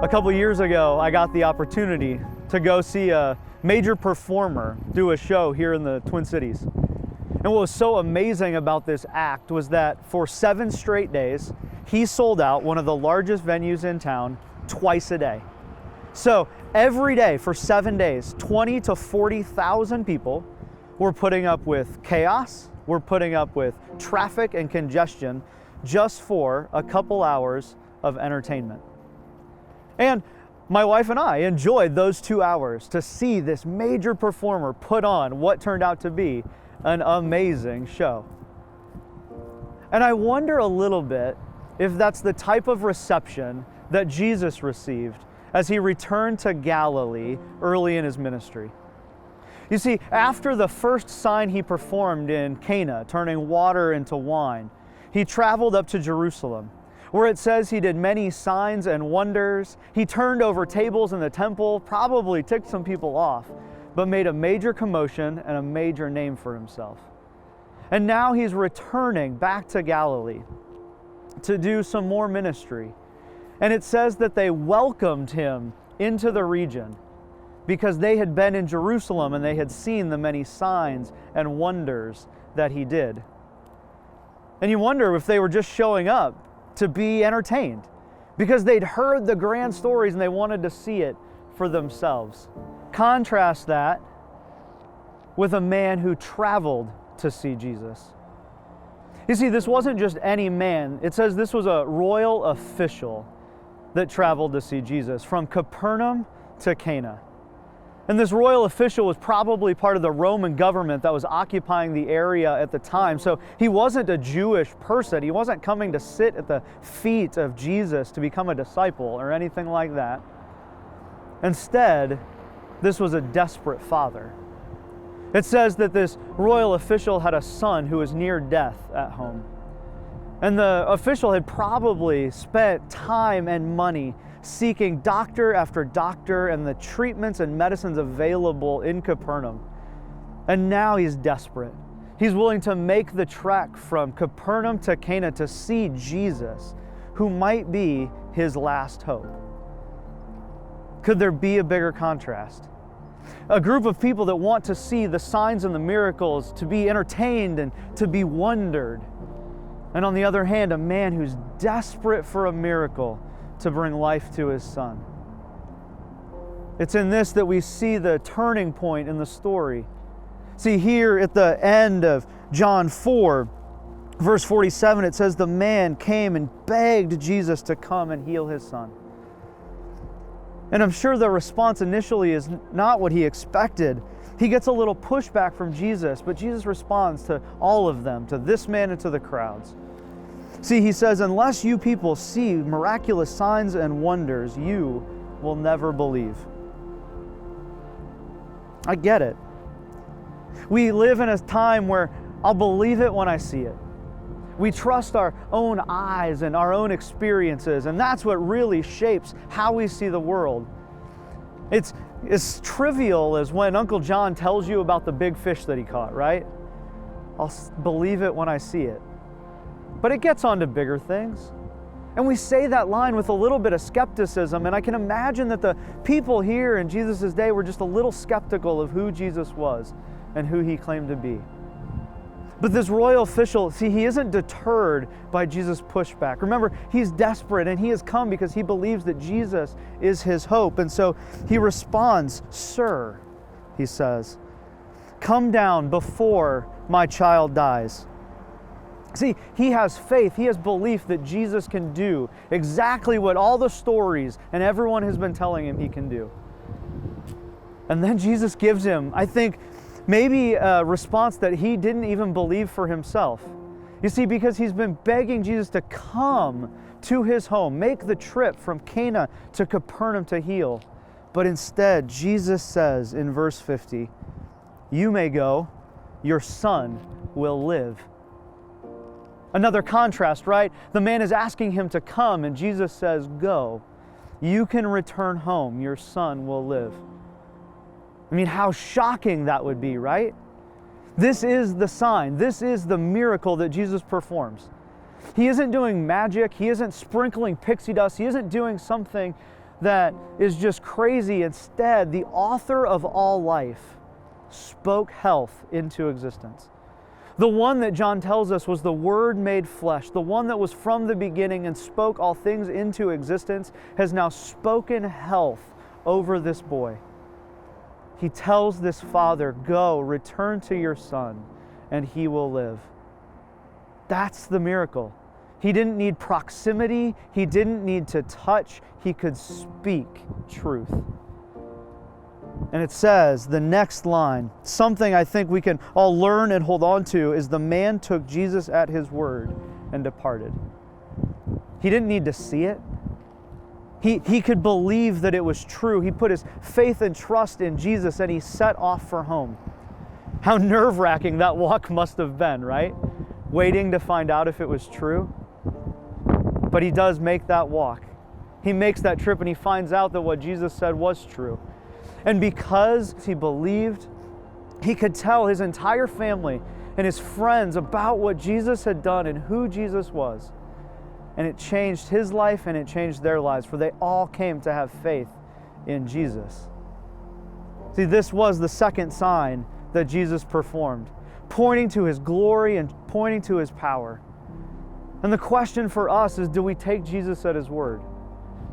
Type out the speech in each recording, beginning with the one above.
A couple years ago, I got the opportunity to go see a major performer do a show here in the Twin Cities. And what was so amazing about this act was that for 7 straight days, he sold out one of the largest venues in town twice a day. So every day for 7 days, 20 to 40,000 people were putting up with chaos, were putting up with traffic and congestion just for a couple hours of entertainment. And my wife and I enjoyed those 2 hours to see this major performer put on what turned out to be an amazing show. And I wonder a little bit if that's the type of reception that Jesus received as he returned to Galilee early in his ministry. You see, after the first sign he performed in Cana, turning water into wine, he traveled up to Jerusalem, where it says he did many signs and wonders. He turned over tables in the temple, probably ticked some people off, but made a major commotion and a major name for himself. And now he's returning back to Galilee to do some more ministry. And it says that they welcomed him into the region because they had been in Jerusalem and they had seen the many signs and wonders that he did. And you wonder if they were just showing up to be entertained because they'd heard the grand stories and they wanted to see it for themselves. Contrast that with a man who traveled to see Jesus. You see, this wasn't just any man. It says this was a royal official that traveled to see Jesus from Capernaum to Cana. And this royal official was probably part of the Roman government that was occupying the area at the time. So he wasn't a Jewish person. He wasn't coming to sit at the feet of Jesus to become a disciple or anything like that. Instead, this was a desperate father. It says that this royal official had a son who was near death at home. And the official had probably spent time and money seeking doctor after doctor and the treatments and medicines available in Capernaum. And now he's desperate. He's willing to make the trek from Capernaum to Cana to see Jesus, who might be his last hope. Could there be a bigger contrast? A group of people that want to see the signs and the miracles, to be entertained and to be wondered. And on the other hand, a man who's desperate for a miracle to bring life to his son. It's in this that we see the turning point in the story. See, here at the end of John 4, verse 47, it says the man came and begged Jesus to come and heal his son. And I'm sure the response initially is not what he expected. He gets a little pushback from Jesus, but Jesus responds to all of them, to this man and to the crowds. See, he says, unless you people see miraculous signs and wonders, you will never believe. I get it. We live in a time where I'll believe it when I see it. We trust our own eyes and our own experiences, and that's what really shapes how we see the world. It's as trivial as when Uncle John tells you about the big fish that he caught, right? I'll believe it when I see it. But it gets on to bigger things. And we say that line with a little bit of skepticism, and I can imagine that the people here in Jesus' day were just a little skeptical of who Jesus was and who he claimed to be. But this royal official, see, he isn't deterred by Jesus' pushback. Remember, he's desperate, and he has come because he believes that Jesus is his hope. And so he responds, "Sir," he says, "come down before my child dies." See, he has faith, he has belief that Jesus can do exactly what all the stories and everyone has been telling him he can do. And then Jesus gives him, I think, maybe a response that he didn't even believe for himself. You see, because he's been begging Jesus to come to his home, make the trip from Cana to Capernaum to heal. But instead, Jesus says in verse 50, "You may go, your son will live." Another contrast, right? The man is asking him to come, and Jesus says, "Go. You can return home. Your son will live." I mean, how shocking that would be, right? This is the sign. This is the miracle that Jesus performs. He isn't doing magic. He isn't sprinkling pixie dust. He isn't doing something that is just crazy. Instead, the author of all life spoke health into existence. The one that John tells us was the Word made flesh, the one that was from the beginning and spoke all things into existence, has now spoken health over this boy. He tells this father, "Go, return to your son, and he will live." That's the miracle. He didn't need proximity. He didn't need to touch. He could speak truth. And it says, the next line, something I think we can all learn and hold on to, is the man took Jesus at his word and departed. He didn't need to see it. He could believe that it was true. He put his faith and trust in Jesus and he set off for home. How nerve-wracking that walk must have been, right? Waiting to find out if it was true. But he does make that walk. He makes that trip and he finds out that what Jesus said was true. And because he believed, he could tell his entire family and his friends about what Jesus had done and who Jesus was. And it changed his life and it changed their lives, for they all came to have faith in Jesus. See, this was the second sign that Jesus performed, pointing to his glory and pointing to his power. And the question for us is, do we take Jesus at his word?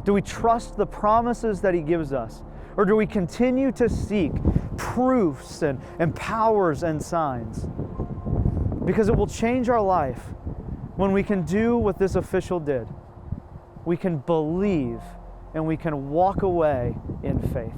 Do we trust the promises that he gives us? Or do we continue to seek proofs and powers and signs? Because it will change our life when we can do what this official did. We can believe and we can walk away in faith.